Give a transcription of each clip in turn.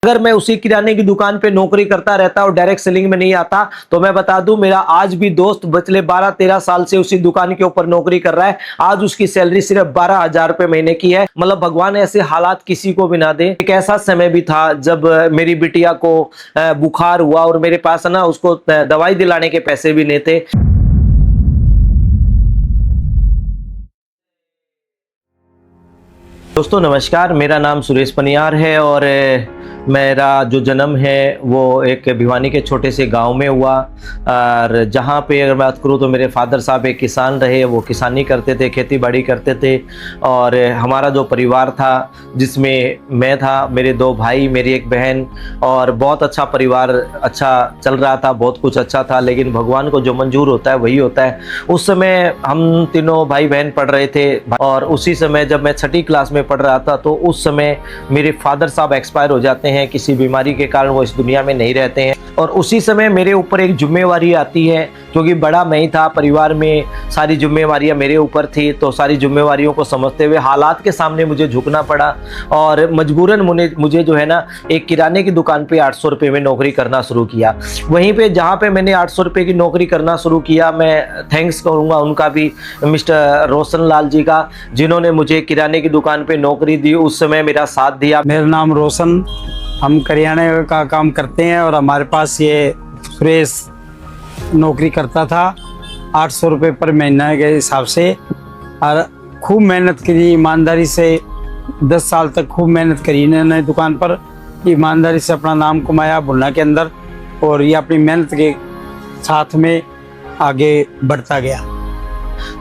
अगर मैं उसी किराने की दुकान पे नौकरी करता रहता और डायरेक्ट सेलिंग में नहीं आता तो मैं बता दूं, मेरा आज भी दोस्त पिछले 12-13 साल से उसी दुकान के ऊपर नौकरी कर रहा है। आज उसकी सैलरी सिर्फ 12,000 रुपए महीने की है। मतलब भगवान ऐसे हालात किसी को भी ना दे। एक ऐसा समय भी था जब मेरी बिटिया को बुखार हुआ और मेरे पास ना उसको दवाई दिलाने के पैसे भी नहीं थे। दोस्तों नमस्कार, मेरा नाम सुरेश पनियार है और मेरा जो जन्म है वो एक भिवानी के छोटे से गांव में हुआ। और जहाँ पे अगर बात करूँ तो मेरे फादर साहब एक किसान रहे, वो किसानी करते थे, खेती बाड़ी करते थे। और हमारा जो परिवार था जिसमें मैं था, मेरे 2 भाई, मेरी एक बहन, और बहुत अच्छा परिवार, अच्छा चल रहा था, बहुत कुछ अच्छा था। लेकिन भगवान को जो मंजूर होता है वही होता है। उस समय हम तीनों भाई बहन पढ़ रहे थे और उसी समय जब मैं 6ठी क्लास में पढ़ रहा था तो उस समय मेरे फादर साहब एक्सपायर हो जाते हैं। किसी बीमारी के कारण वो इस दुनिया में नहीं रहते हैं। और उसी समय मेरे ऊपर एक जिम्मेवारी आती है, क्योंकि बड़ा मैं ही था परिवार में, सारी जिम्मेवारियां मेरे ऊपर थी। तो सारी जिम्मेवारियों को समझते हुए हालात के सामने मुझे झुकना पड़ा और मजबूरन मुझे जो है ना एक किराने की दुकान पे 800 रुपये में नौकरी करना शुरू किया। वहीं पे जहाँ पे मैंने 800 रुपये की नौकरी करना शुरू किया, मैं थैंक्स करूँगा उनका भी, मिस्टर रोशन लाल जी का, जिन्होंने मुझे किराने की दुकान पे नौकरी दी, उस समय मेरा साथ दिया। मेरा नाम रोशन, हम करियाने का काम करते हैं और हमारे पास ये सुरेश नौकरी करता था 800 रुपये पर महीना के हिसाब से। और खूब मेहनत करी ईमानदारी से, 10 साल तक खूब मेहनत करी इन्होंने दुकान पर, ईमानदारी से अपना नाम कमाया भुन्ना के अंदर, और ये अपनी मेहनत के साथ में आगे बढ़ता गया।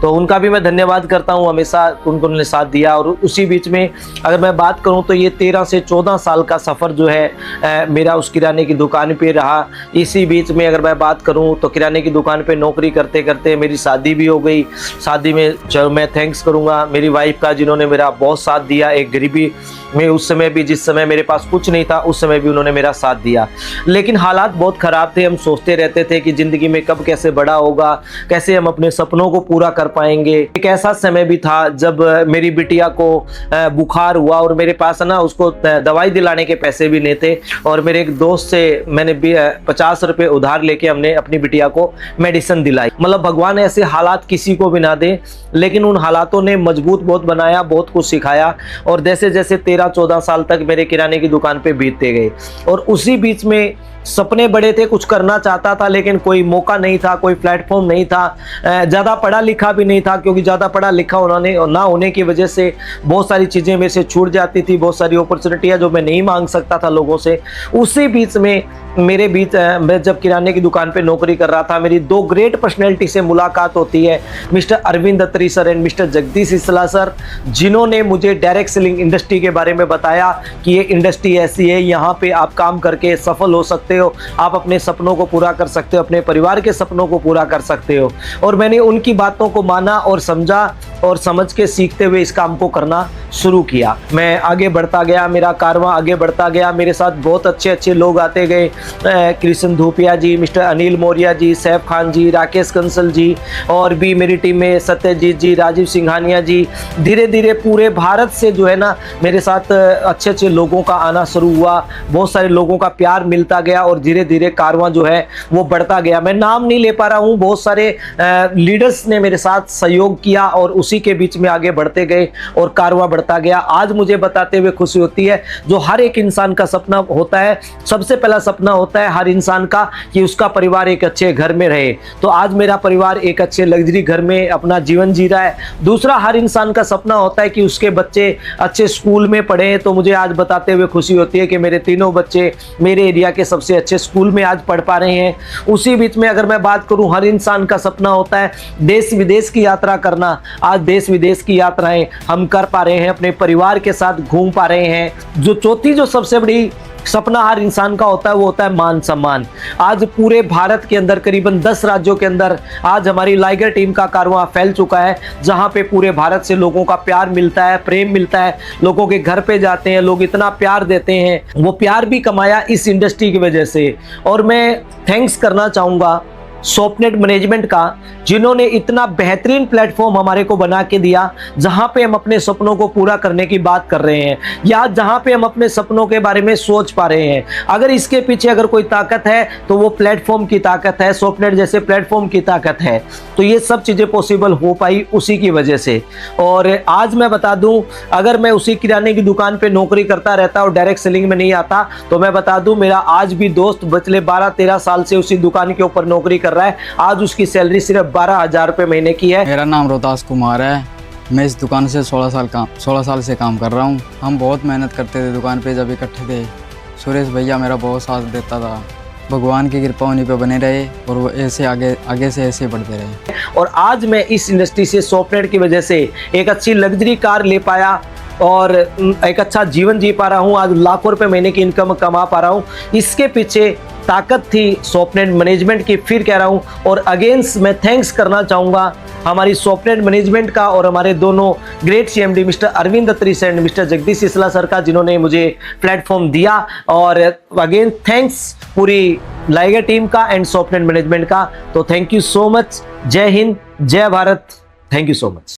तो उनका भी मैं धन्यवाद करता हूँ, हमेशा उन्होंने साथ दिया। और उसी बीच में अगर मैं बात करूँ तो ये 13 से 14 साल का सफ़र जो है मेरा उस किराने की दुकान पे रहा। इसी बीच में अगर मैं बात करूँ तो किराने की दुकान पे नौकरी करते करते मेरी शादी भी हो गई। शादी में मैं थैंक्स करूँगा मेरी वाइफ का, जिन्होंने मेरा बहुत साथ दिया। एक गरीबी में उस समय भी, जिस समय मेरे पास कुछ नहीं था, उस समय भी उन्होंने मेरा साथ दिया। लेकिन हालात बहुत ख़राब थे। हम सोचते रहते थे कि ज़िंदगी में कब कैसे बड़ा होगा, कैसे हम अपने सपनों को पूरा कर पाएंगे। एक ऐसा समय भी था जब मेरी बिटिया को बुखार हुआ और मेरे पास ना उसको दवाई दिलाने के पैसे भी नहीं थे। और मेरे एक दोस्त से मैंने 50 रुपये उधार लेके हमने अपनी बिटिया को मेडिसिन दिलाई। मतलब भगवान ऐसे हालात किसी को भी ना दे, लेकिन उन हालातों ने मजबूत बहुत बनाया, बहुत कुछ सिखाया। और जैसे जैसे 13-14 साल तक मेरे किराने की दुकान पे बीतते गए। और उसी बीच में सपने बड़े थे, कुछ करना चाहता था, लेकिन कोई मौका नहीं था, कोई प्लेटफॉर्म नहीं था। ज़्यादा पढ़ा लिखा भी नहीं था, क्योंकि ज़्यादा पढ़ा लिखा ना होने की वजह से बहुत सारी चीज़ें मेरे से छूट जाती थी, बहुत सारी अपॉर्चुनिटियाँ जो मैं नहीं मांग सकता था लोगों से। उसी बीच में मैं जब किराने की दुकान पे नौकरी कर रहा था, मेरी 2 ग्रेट पर्सनैलिटी से मुलाकात होती है, mister Arvind Atri sir and mister Jagdish Isla sir, जिन्होंने मुझे डायरेक्ट सेलिंग इंडस्ट्री के बारे में बताया कि ये इंडस्ट्री ऐसी है, यहाँ पे आप काम करके सफल हो सकते हो, आप अपने सपनों को पूरा कर सकते हो, अपने परिवार के सपनों को पूरा कर सकते हो। और मैंने उनकी बातों को माना और समझा और समझ के सीखते हुए इस काम को करना शुरू किया। मैं आगे बढ़ता गया, मेरा कारवां आगे बढ़ता गया। मेरे साथ बहुत अच्छे अच्छे लोग आते गए, कृष्ण धूपिया जी, मिस्टर अनिल मौर्य जी, सैफ खान जी, राकेश कंसल जी, और भी मेरी टीम में सत्यजीत जी, राजीव सिंघानिया जी। धीरे धीरे पूरे भारत से जो है ना मेरे साथ अच्छे अच्छे लोगों का आना शुरू हुआ, बहुत सारे लोगों का प्यार मिलता गया और धीरे धीरे कारवां जो है वो बढ़ता गया। मैं नाम नहीं ले पा रहा हूँ, बहुत सारे लीडर्स ने मेरे साथ सहयोग किया और उसी के बीच में आगे बढ़ते गए और कारवां बढ़ता गया। आज मुझे बताते हुए खुशी होती है, जो हर एक इंसान का सपना होता है, सबसे पहला सपना होता है हर इंसान का कि उसका परिवार एक अच्छे घर में रहे। तो आज मेरा परिवार एक अच्छे लग्जरी घर में अपना जीवन जी रहा है। दूसरा, हर इंसान का सपना होता है कि उसके बच्चे अच्छे स्कूल में पढ़े। तो मुझे आज बताते हुए खुशी होती है कि मेरे तीनों बच्चे मेरे एरिया के सबसे अच्छे स्कूल में आज पढ़ पा रहे हैं। उसी बीच में अगर मैं बात करूं, हर इंसान का सपना होता है देश विदेश की यात्रा करना। आज देश विदेश की यात्राएं हम कर पा रहे हैं, अपने परिवार के साथ घूम पा रहे हैं। जो चौथी जो सबसे बड़ी सपना हर इंसान का होता है वो होता है मान सम्मान। आज पूरे भारत के अंदर करीबन 10 राज्यों के अंदर आज हमारी लाइगर टीम का कारवां फैल चुका है, जहां पे पूरे भारत से लोगों का प्यार मिलता है, प्रेम मिलता है। लोगों के घर पे जाते हैं, लोग इतना प्यार देते हैं। वो प्यार भी कमाया इस इंडस्ट्री की वजह से। और मैं थैंक्स करना चाहूँगा स्वप्नेट मैनेजमेंट का, जिन्होंने इतना बेहतरीन प्लेटफॉर्म हमारे को बना के दिया, जहां पे हम अपने सपनों को पूरा करने की बात कर रहे हैं या जहां पे हम अपने सपनों के बारे में सोच पा रहे हैं। अगर इसके पीछे अगर कोई ताकत है तो वो प्लेटफॉर्म की ताकत है, स्वप्नेट जैसे प्लेटफॉर्म की ताकत है। तो ये सब चीज़ें पॉसिबल हो पाई उसी की वजह से। और आज मैं बता दूं, अगर मैं उसी किराने की दुकान पे नौकरी करता रहता और डायरेक्ट सेलिंग में नहीं आता, तो मैं बता दूं मेरा आज भी दोस्त पिछले 12-13 साल से उसी दुकान के ऊपर नौकरी कर रहा है। आज उसकी सैलरी सिर्फ 12,000 रुपये महीने की है। मेरा नाम रोहतास कुमार है। मैं इस दुकान से 16 साल से काम कर रहा हूँ। हम बहुत मेहनत करते थे दुकान पे, जब इकट्ठे थे। सुरेश भैया मेरा बहुत साथ देता था। भगवान की कृपा उन्हीं पे बने रहे और वो ऐसे आगे से ऐसे बढ़ते रहे। और आज मैं इस इंडस्ट्री से, स्वप्नेट की वजह से एक अच्छी लग्जरी कार ले पाया और एक अच्छा जीवन जी पा रहा हूँ। आज लाखों रुपए महीने की इनकम कमा पा रहा हूँ। इसके पीछे ताकत थी स्वप्नेट मैनेजमेंट की, फिर कह रहा हूँ। और अगेंस्ट मैं थैंक्स करना चाहूँगा हमारी स्वप्नेट मैनेजमेंट का और हमारे दोनों great CMD mister Arvind Atri sir and mister Jagdish Sisla sir का, जिन्होंने मुझे प्लेटफॉर्म दिया। और अगेन थैंक्स पूरी लाइगर टीम का एंड स्वप्नेट मैनेजमेंट का। तो थैंक यू सो मच। जय हिंद, जय Bharat. Thank you so much.